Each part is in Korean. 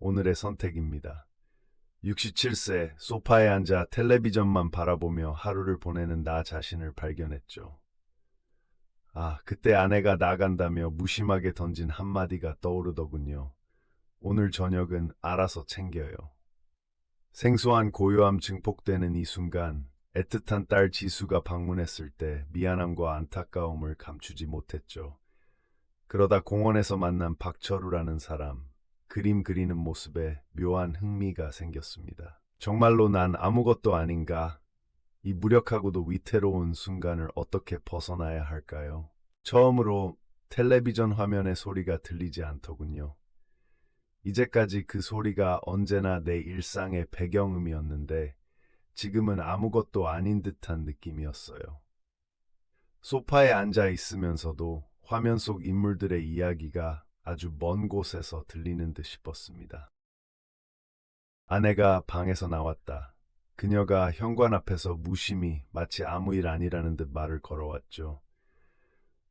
오늘의 선택입니다. 67세 소파에 앉아 텔레비전만 바라보며 하루를 보내는 나 자신을 발견했죠. 그때 아내가 나간다며 무심하게 던진 한마디가 떠오르더군요. 오늘 저녁은 알아서 챙겨요. 생소한 고요함 증폭되는 이 순간 애틋한 딸 지수가 방문했을 때 미안함과 안타까움을 감추지 못했죠. 그러다 공원에서 만난 박철우라는 사람, 그림 그리는 모습에 묘한 흥미가 생겼습니다. 정말로 난 아무것도 아닌가? 이 무력하고도 위태로운 순간을 어떻게 벗어나야 할까요? 처음으로 텔레비전 화면의 소리가 들리지 않더군요. 이제까지 그 소리가 언제나 내 일상의 배경음이었는데 지금은 아무것도 아닌 듯한 느낌이었어요. 소파에 앉아 있으면서도 화면 속 인물들의 이야기가 아주 먼 곳에서 들리는 듯 싶었습니다. 아내가 방에서 나왔다. 그녀가 현관 앞에서 무심히 마치 아무 일 아니라는 듯 말을 걸어왔죠.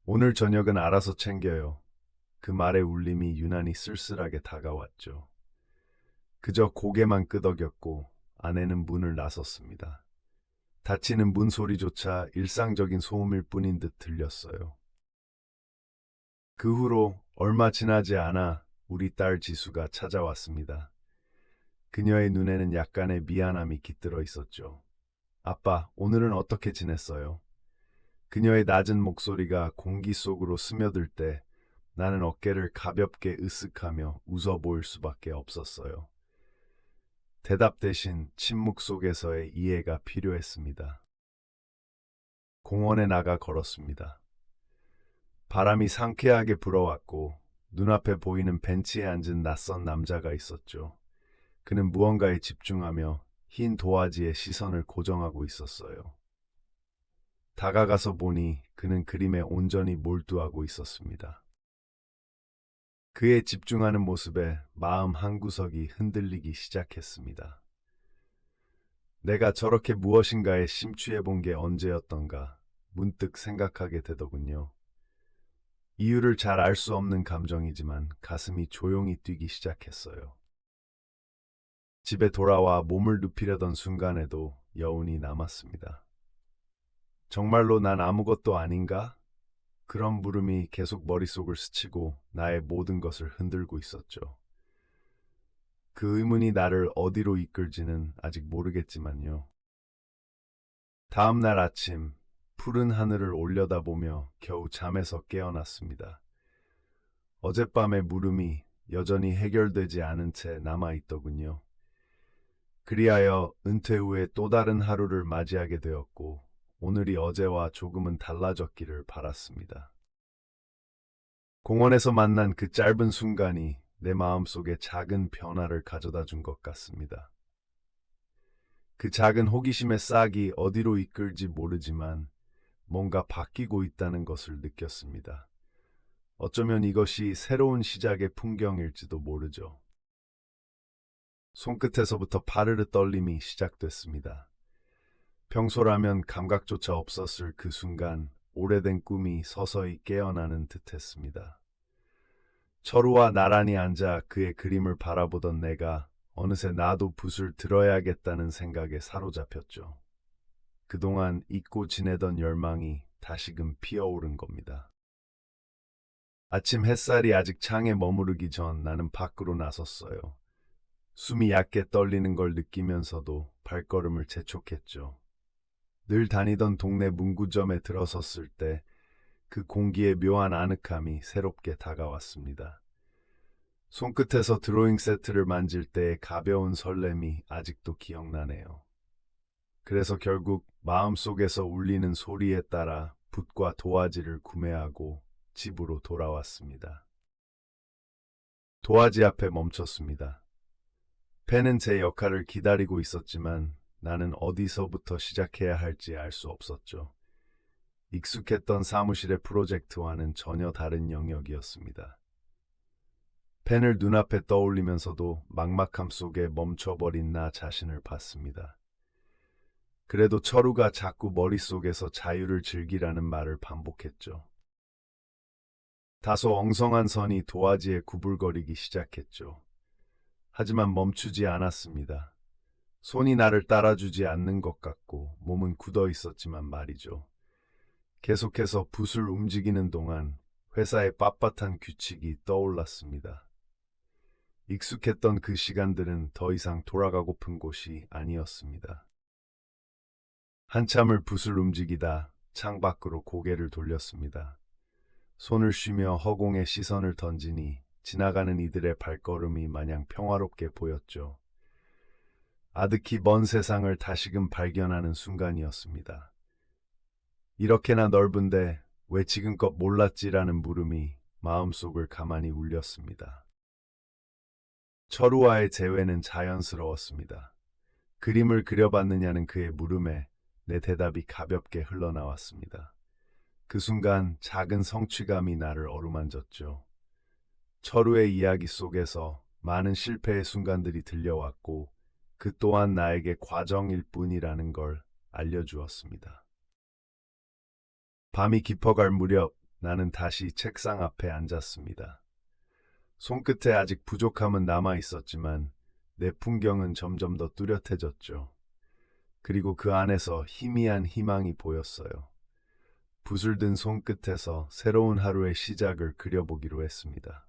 오늘 저녁은 알아서 챙겨요. 그 말의 울림이 유난히 쓸쓸하게 다가왔죠. 그저 고개만 끄덕였고 아내는 문을 나섰습니다. 닫히는 문 소리조차 일상적인 소음일 뿐인 듯 들렸어요. 그 후로 얼마 지나지 않아 우리 딸 지수가 찾아왔습니다. 그녀의 눈에는 약간의 미안함이 깃들어 있었죠. 아빠, 오늘은 어떻게 지냈어요? 그녀의 낮은 목소리가 공기 속으로 스며들 때 나는 어깨를 가볍게 으쓱하며 웃어 보일 수밖에 없었어요. 대답 대신 침묵 속에서의 이해가 필요했습니다. 공원에 나가 걸었습니다. 바람이 상쾌하게 불어왔고 눈앞에 보이는 벤치에 앉은 낯선 남자가 있었죠. 그는 무언가에 집중하며 흰 도화지에 시선을 고정하고 있었어요. 다가가서 보니 그는 그림에 온전히 몰두하고 있었습니다. 그의 집중하는 모습에 마음 한구석이 흔들리기 시작했습니다. 내가 저렇게 무엇인가에 심취해 본 게 언제였던가 문득 생각하게 되더군요. 이유를 잘 알 수 없는 감정이지만 가슴이 조용히 뛰기 시작했어요. 집에 돌아와 몸을 눕히려던 순간에도 여운이 남았습니다. 정말로 난 아무것도 아닌가? 그런 물음이 계속 머릿속을 스치고 나의 모든 것을 흔들고 있었죠. 그 의문이 나를 어디로 이끌지는 아직 모르겠지만요. 다음 날 아침, 푸른 하늘을 올려다보며 겨우 잠에서 깨어났습니다. 어젯밤의 물음이 여전히 해결되지 않은 채 남아있더군요. 그리하여 은퇴 후에 또 다른 하루를 맞이하게 되었고, 오늘이 어제와 조금은 달라졌기를 바랐습니다. 공원에서 만난 그 짧은 순간이 내 마음속에 작은 변화를 가져다 준 것 같습니다. 그 작은 호기심의 싹이 어디로 이끌지 모르지만 뭔가 바뀌고 있다는 것을 느꼈습니다. 어쩌면 이것이 새로운 시작의 풍경일지도 모르죠. 손끝에서부터 파르르 떨림이 시작됐습니다. 평소라면 감각조차 없었을 그 순간 오래된 꿈이 서서히 깨어나는 듯했습니다. 철우와 나란히 앉아 그의 그림을 바라보던 내가 어느새 나도 붓을 들어야겠다는 생각에 사로잡혔죠. 그동안 잊고 지내던 열망이 다시금 피어오른 겁니다. 아침 햇살이 아직 창에 머무르기 전 나는 밖으로 나섰어요. 숨이 얕게 떨리는 걸 느끼면서도 발걸음을 재촉했죠. 늘 다니던 동네 문구점에 들어섰을 때 그 공기의 묘한 아늑함이 새롭게 다가왔습니다. 손끝에서 드로잉 세트를 만질 때의 가벼운 설렘이 아직도 기억나네요. 그래서 결국 마음속에서 울리는 소리에 따라 붓과 도화지를 구매하고 집으로 돌아왔습니다. 도화지 앞에 멈췄습니다. 펜은 제 역할을 기다리고 있었지만 나는 어디서부터 시작해야 할지 알 수 없었죠. 익숙했던 사무실의 프로젝트와는 전혀 다른 영역이었습니다. 펜을 눈앞에 떠올리면서도 막막함 속에 멈춰버린 나 자신을 봤습니다. 그래도 철우가 자꾸 머릿속에서 자유를 즐기라는 말을 반복했죠. 다소 엉성한 선이 도화지에 구불거리기 시작했죠. 하지만 멈추지 않았습니다. 손이 나를 따라주지 않는 것 같고 몸은 굳어 있었지만 말이죠. 계속해서 붓을 움직이는 동안 회사의 빳빳한 규칙이 떠올랐습니다. 익숙했던 그 시간들은 더 이상 돌아가고픈 곳이 아니었습니다. 한참을 붓을 움직이다 창밖으로 고개를 돌렸습니다. 손을 쉬며 허공에 시선을 던지니 지나가는 이들의 발걸음이 마냥 평화롭게 보였죠. 아득히 먼 세상을 다시금 발견하는 순간이었습니다. 이렇게나 넓은데 왜 지금껏 몰랐지라는 물음이 마음속을 가만히 울렸습니다. 철우와의 재회는 자연스러웠습니다. 그림을 그려봤느냐는 그의 물음에 내 대답이 가볍게 흘러나왔습니다. 그 순간 작은 성취감이 나를 어루만졌죠. 철우의 이야기 속에서 많은 실패의 순간들이 들려왔고 그 또한 나에게 과정일 뿐이라는 걸 알려주었습니다. 밤이 깊어갈 무렵 나는 다시 책상 앞에 앉았습니다. 손끝에 아직 부족함은 남아 있었지만 내 풍경은 점점 더 뚜렷해졌죠. 그리고 그 안에서 희미한 희망이 보였어요. 붓을 든 손끝에서 새로운 하루의 시작을 그려보기로 했습니다.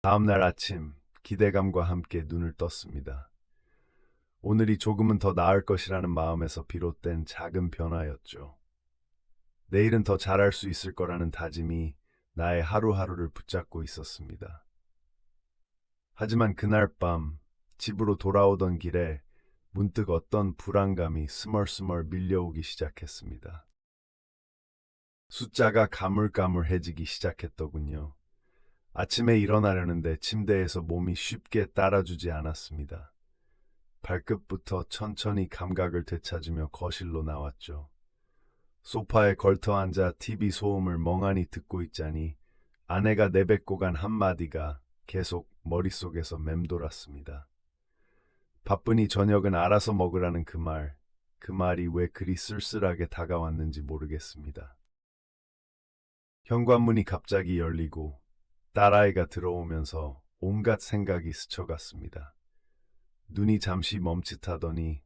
다음 날 아침 기대감과 함께 눈을 떴습니다. 오늘이 조금은 더 나을 것이라는 마음에서 비롯된 작은 변화였죠. 내일은 더 잘할 수 있을 거라는 다짐이 나의 하루하루를 붙잡고 있었습니다. 하지만 그날 밤 집으로 돌아오던 길에 문득 어떤 불안감이 스멀스멀 밀려오기 시작했습니다. 숫자가 가물가물해지기 시작했더군요. 아침에 일어나려는데 침대에서 몸이 쉽게 따라주지 않았습니다. 발끝부터 천천히 감각을 되찾으며 거실로 나왔죠. 소파에 걸터 앉아 TV 소음을 멍하니 듣고 있자니 아내가 내뱉고 간 한마디가 계속 머릿속에서 맴돌았습니다. 바쁘니 저녁은 알아서 먹으라는 그 말, 그 말이 왜 그리 쓸쓸하게 다가왔는지 모르겠습니다. 현관문이 갑자기 열리고 딸아이가 들어오면서 온갖 생각이 스쳐갔습니다. 눈이 잠시 멈칫하더니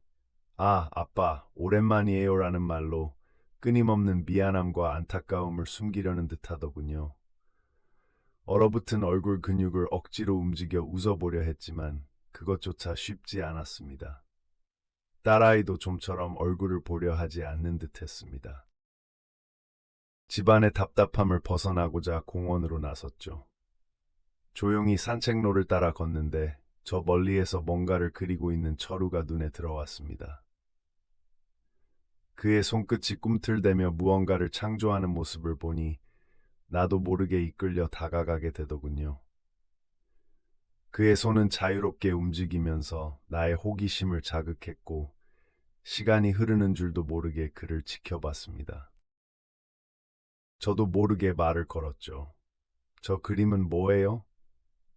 아, 아빠, 오랜만이에요라는 말로 끊임없는 미안함과 안타까움을 숨기려는 듯하더군요. 얼어붙은 얼굴 근육을 억지로 움직여 웃어보려 했지만 그것조차 쉽지 않았습니다. 딸아이도 좀처럼 얼굴을 보려 하지 않는 듯했습니다. 집안의 답답함을 벗어나고자 공원으로 나섰죠. 조용히 산책로를 따라 걷는데 저 멀리에서 뭔가를 그리고 있는 철우가 눈에 들어왔습니다. 그의 손끝이 꿈틀대며 무언가를 창조하는 모습을 보니 나도 모르게 이끌려 다가가게 되더군요. 그의 손은 자유롭게 움직이면서 나의 호기심을 자극했고 시간이 흐르는 줄도 모르게 그를 지켜봤습니다. 저도 모르게 말을 걸었죠. 저 그림은 뭐예요?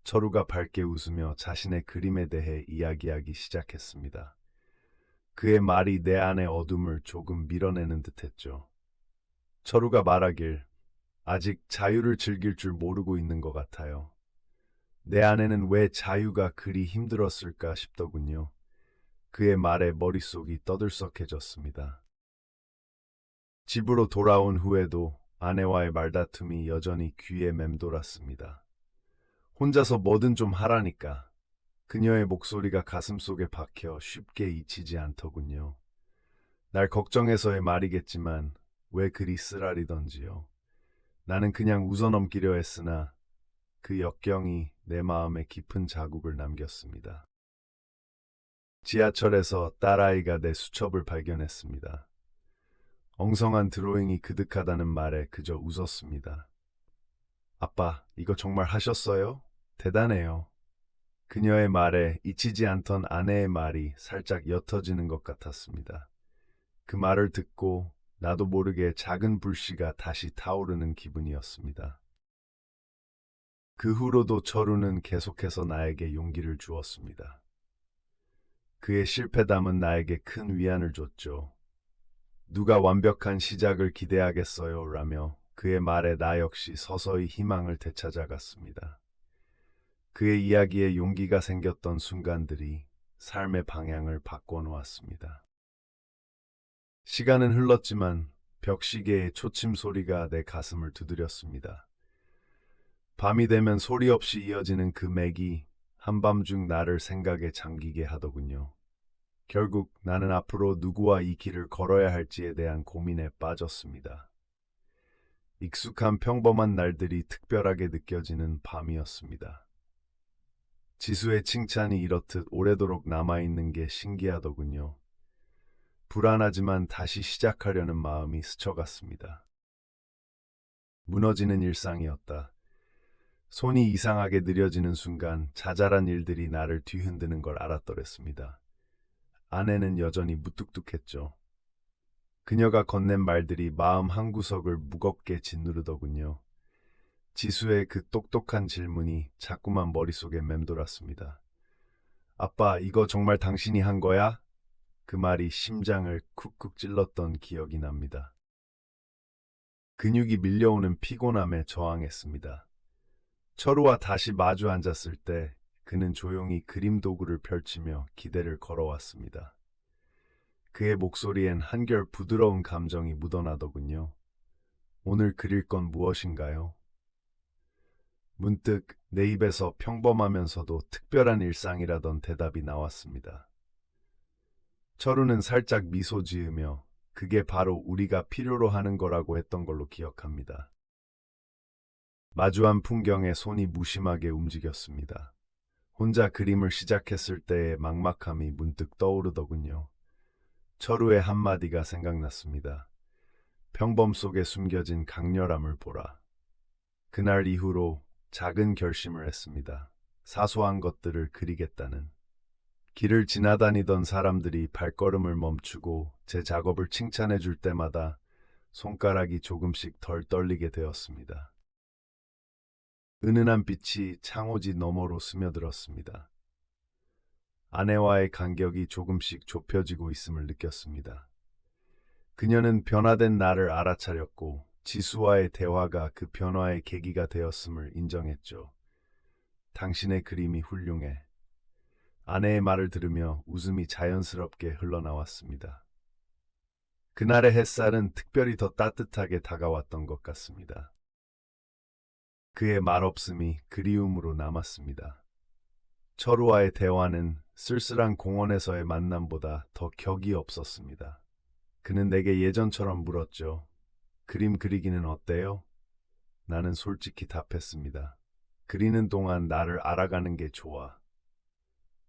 철우가 밝게 웃으며 자신의 그림에 대해 이야기하기 시작했습니다. 그의 말이 내 안의 어둠을 조금 밀어내는 듯했죠. 철우가 말하길 아직 자유를 즐길 줄 모르고 있는 것 같아요. 내 안에는 왜 자유가 그리 힘들었을까 싶더군요. 그의 말에 머릿속이 떠들썩해졌습니다. 집으로 돌아온 후에도 아내와의 말다툼이 여전히 귀에 맴돌았습니다. 혼자서 뭐든 좀 하라니까. 그녀의 목소리가 가슴속에 박혀 쉽게 잊히지 않더군요. 날 걱정해서의 말이겠지만 왜 그리 쓰라리던지요. 나는 그냥 웃어넘기려 했으나 그 역경이 내 마음에 깊은 자국을 남겼습니다. 지하철에서 딸아이가 내 수첩을 발견했습니다. 엉성한 드로잉이 그득하다는 말에 그저 웃었습니다. 아빠, 이거 정말 하셨어요? 대단해요. 그녀의 말에 잊히지 않던 아내의 말이 살짝 옅어지는 것 같았습니다. 그 말을 듣고 나도 모르게 작은 불씨가 다시 타오르는 기분이었습니다. 그 후로도 철우는 계속해서 나에게 용기를 주었습니다. 그의 실패담은 나에게 큰 위안을 줬죠. 누가 완벽한 시작을 기대하겠어요? 라며 그의 말에 나 역시 서서히 희망을 되찾아갔습니다. 그의 이야기에 용기가 생겼던 순간들이 삶의 방향을 바꿔놓았습니다. 시간은 흘렀지만 벽시계의 초침 소리가 내 가슴을 두드렸습니다. 밤이 되면 소리 없이 이어지는 그 맥이 한밤중 나를 생각에 잠기게 하더군요. 결국 나는 앞으로 누구와 이 길을 걸어야 할지에 대한 고민에 빠졌습니다. 익숙한 평범한 날들이 특별하게 느껴지는 밤이었습니다. 지수의 칭찬이 이렇듯 오래도록 남아있는 게 신기하더군요. 불안하지만 다시 시작하려는 마음이 스쳐갔습니다. 무너지는 일상이었다. 손이 이상하게 느려지는 순간 자잘한 일들이 나를 뒤흔드는 걸 알았더랬습니다. 아내는 여전히 무뚝뚝했죠. 그녀가 건넨 말들이 마음 한구석을 무겁게 짓누르더군요. 지수의 그 똑똑한 질문이 자꾸만 머릿속에 맴돌았습니다. 아빠, 이거 정말 당신이 한 거야? 그 말이 심장을 쿡쿡 찔렀던 기억이 납니다. 근육이 밀려오는 피곤함에 저항했습니다. 철우와 다시 마주 앉았을 때 그는 조용히 그림 도구를 펼치며 기대를 걸어왔습니다. 그의 목소리엔 한결 부드러운 감정이 묻어나더군요. 오늘 그릴 건 무엇인가요? 문득 내 입에서 평범하면서도 특별한 일상이라던 대답이 나왔습니다. 철우는 살짝 미소 지으며 그게 바로 우리가 필요로 하는 거라고 했던 걸로 기억합니다. 마주한 풍경에 손이 무심하게 움직였습니다. 혼자 그림을 시작했을 때의 막막함이 문득 떠오르더군요. 철우의 한마디가 생각났습니다. 평범 속에 숨겨진 강렬함을 보라. 그날 이후로 작은 결심을 했습니다. 사소한 것들을 그리겠다는. 길을 지나다니던 사람들이 발걸음을 멈추고 제 작업을 칭찬해 줄 때마다 손가락이 조금씩 덜 떨리게 되었습니다. 은은한 빛이 창호지 너머로 스며들었습니다. 아내와의 간격이 조금씩 좁혀지고 있음을 느꼈습니다. 그녀는 변화된 나를 알아차렸고 지수와의 대화가 그 변화의 계기가 되었음을 인정했죠. 당신의 그림이 훌륭해. 아내의 말을 들으며 웃음이 자연스럽게 흘러나왔습니다. 그날의 햇살은 특별히 더 따뜻하게 다가왔던 것 같습니다. 그의 말없음이 그리움으로 남았습니다. 철우와의 대화는 쓸쓸한 공원에서의 만남보다 더 격이 없었습니다. 그는 내게 예전처럼 물었죠. 그림 그리기는 어때요? 나는 솔직히 답했습니다. 그리는 동안 나를 알아가는 게 좋아.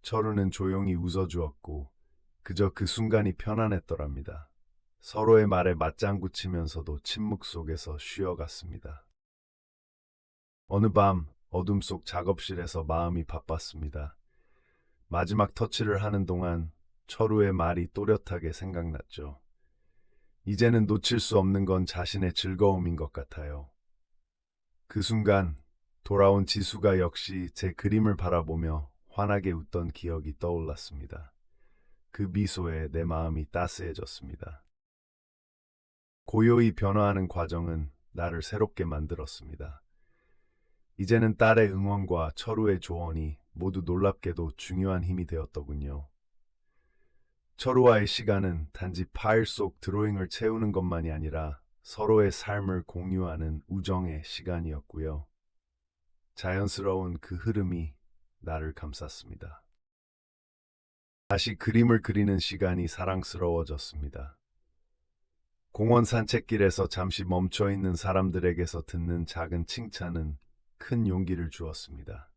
철우는 조용히 웃어주었고 그저 그 순간이 편안했더랍니다. 서로의 말에 맞장구 치면서도 침묵 속에서 쉬어갔습니다. 어느 밤 어둠 속 작업실에서 마음이 바빴습니다. 마지막 터치를 하는 동안 철우의 말이 또렷하게 생각났죠. 이제는 놓칠 수 없는 건 자신의 즐거움인 것 같아요. 그 순간 돌아온 지수가 역시 제 그림을 바라보며 환하게 웃던 기억이 떠올랐습니다. 그 미소에 내 마음이 따스해졌습니다. 고요히 변화하는 과정은 나를 새롭게 만들었습니다. 이제는 딸의 응원과 철우의 조언이 모두 놀랍게도 중요한 힘이 되었더군요. 철우와의 시간은 단지 파일 속 드로잉을 채우는 것만이 아니라 서로의 삶을 공유하는 우정의 시간이었고요. 자연스러운 그 흐름이 나를 감쌌습니다. 다시 그림을 그리는 시간이 사랑스러워졌습니다. 공원 산책길에서 잠시 멈춰 있는 사람들에게서 듣는 작은 칭찬은 큰 용기를 주었습니다.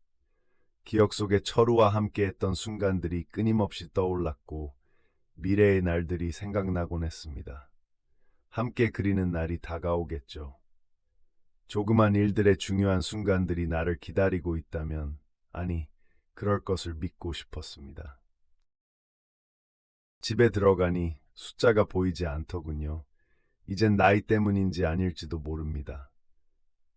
기억 속에 철우와 함께했던 순간들이 끊임없이 떠올랐고 미래의 날들이 생각나곤 했습니다. 함께 그리는 날이 다가오겠죠. 조그만 일들의 중요한 순간들이 나를 기다리고 있다면, 아니, 그럴 것을 믿고 싶었습니다. 집에 들어가니 숫자가 보이지 않더군요. 이젠 나이 때문인지 아닐지도 모릅니다.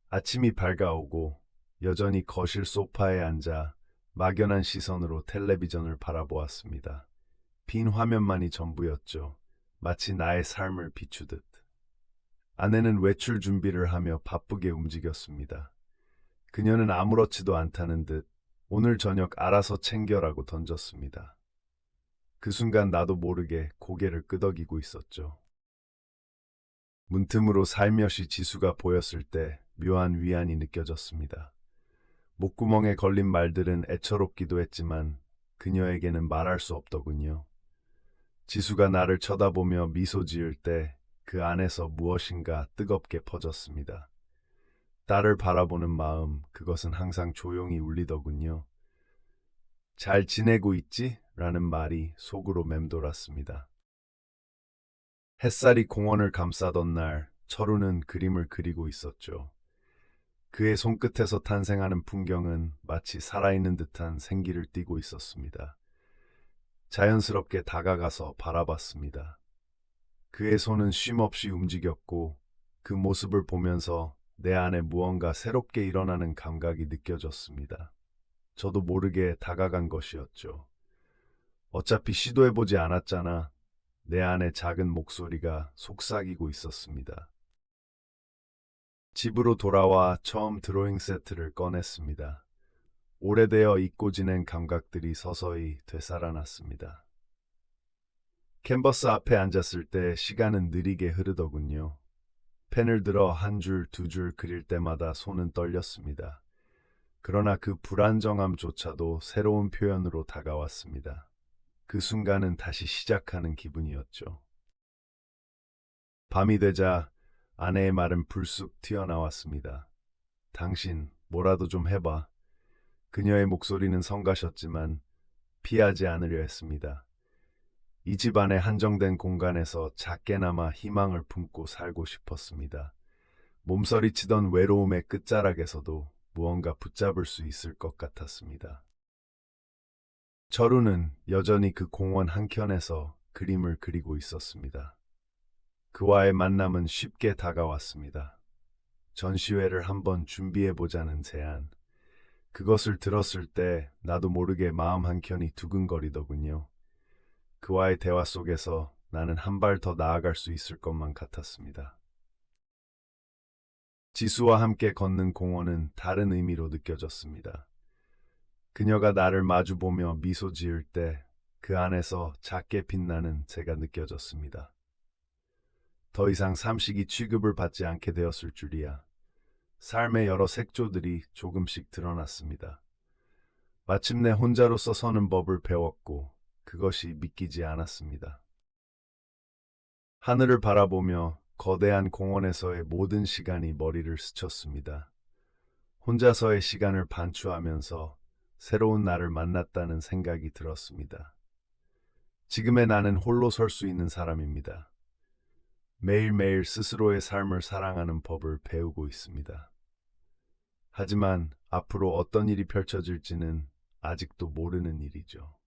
아침이 밝아오고 여전히 거실 소파에 앉아 막연한 시선으로 텔레비전을 바라보았습니다. 빈 화면만이 전부였죠. 마치 나의 삶을 비추듯. 아내는 외출 준비를 하며 바쁘게 움직였습니다. 그녀는 아무렇지도 않다는 듯 오늘 저녁 알아서 챙겨라고 던졌습니다. 그 순간 나도 모르게 고개를 끄덕이고 있었죠. 문틈으로 살며시 지수가 보였을 때 묘한 위안이 느껴졌습니다. 목구멍에 걸린 말들은 애처롭기도 했지만 그녀에게는 말할 수 없더군요. 지수가 나를 쳐다보며 미소 지을 때 그 안에서 무엇인가 뜨겁게 퍼졌습니다. 딸을 바라보는 마음, 그것은 항상 조용히 울리더군요. 잘 지내고 있지? 라는 말이 속으로 맴돌았습니다. 햇살이 공원을 감싸던 날, 철우는 그림을 그리고 있었죠. 그의 손끝에서 탄생하는 풍경은 마치 살아있는 듯한 생기를 띠고 있었습니다. 자연스럽게 다가가서 바라봤습니다. 그의 손은 쉼없이 움직였고 그 모습을 보면서 내 안에 무언가 새롭게 일어나는 감각이 느껴졌습니다. 저도 모르게 다가간 것이었죠. 어차피 시도해보지 않았잖아. 내 안에 작은 목소리가 속삭이고 있었습니다. 집으로 돌아와 처음 드로잉 세트를 꺼냈습니다. 오래되어 잊고 지낸 감각들이 서서히 되살아났습니다. 캔버스 앞에 앉았을 때 시간은 느리게 흐르더군요. 펜을 들어 한 줄, 두 줄 그릴 때마다 손은 떨렸습니다. 그러나 그 불안정함조차도 새로운 표현으로 다가왔습니다. 그 순간은 다시 시작하는 기분이었죠. 밤이 되자 아내의 말은 불쑥 튀어나왔습니다. 당신, 뭐라도 좀 해봐. 그녀의 목소리는 성가셨지만 피하지 않으려 했습니다. 이 집안의 한정된 공간에서 작게나마 희망을 품고 살고 싶었습니다. 몸서리치던 외로움의 끝자락에서도 무언가 붙잡을 수 있을 것 같았습니다. 철우는 여전히 그 공원 한켠에서 그림을 그리고 있었습니다. 그와의 만남은 쉽게 다가왔습니다. 전시회를 한번 준비해보자는 제안. 그것을 들었을 때 나도 모르게 마음 한켠이 두근거리더군요. 그와의 대화 속에서 나는 한 발 더 나아갈 수 있을 것만 같았습니다. 지수와 함께 걷는 공원은 다른 의미로 느껴졌습니다. 그녀가 나를 마주보며 미소 지을 때 그 안에서 작게 빛나는 제가 느껴졌습니다. 더 이상 삼식이 취급을 받지 않게 되었을 줄이야. 삶의 여러 색조들이 조금씩 드러났습니다. 마침내 혼자로서 서는 법을 배웠고 그것이 믿기지 않았습니다. 하늘을 바라보며 거대한 공원에서의 모든 시간이 머리를 스쳤습니다. 혼자서의 시간을 반추하면서 새로운 나를 만났다는 생각이 들었습니다. 지금의 나는 홀로 설 수 있는 사람입니다. 매일매일 스스로의 삶을 사랑하는 법을 배우고 있습니다. 하지만 앞으로 어떤 일이 펼쳐질지는 아직도 모르는 일이죠.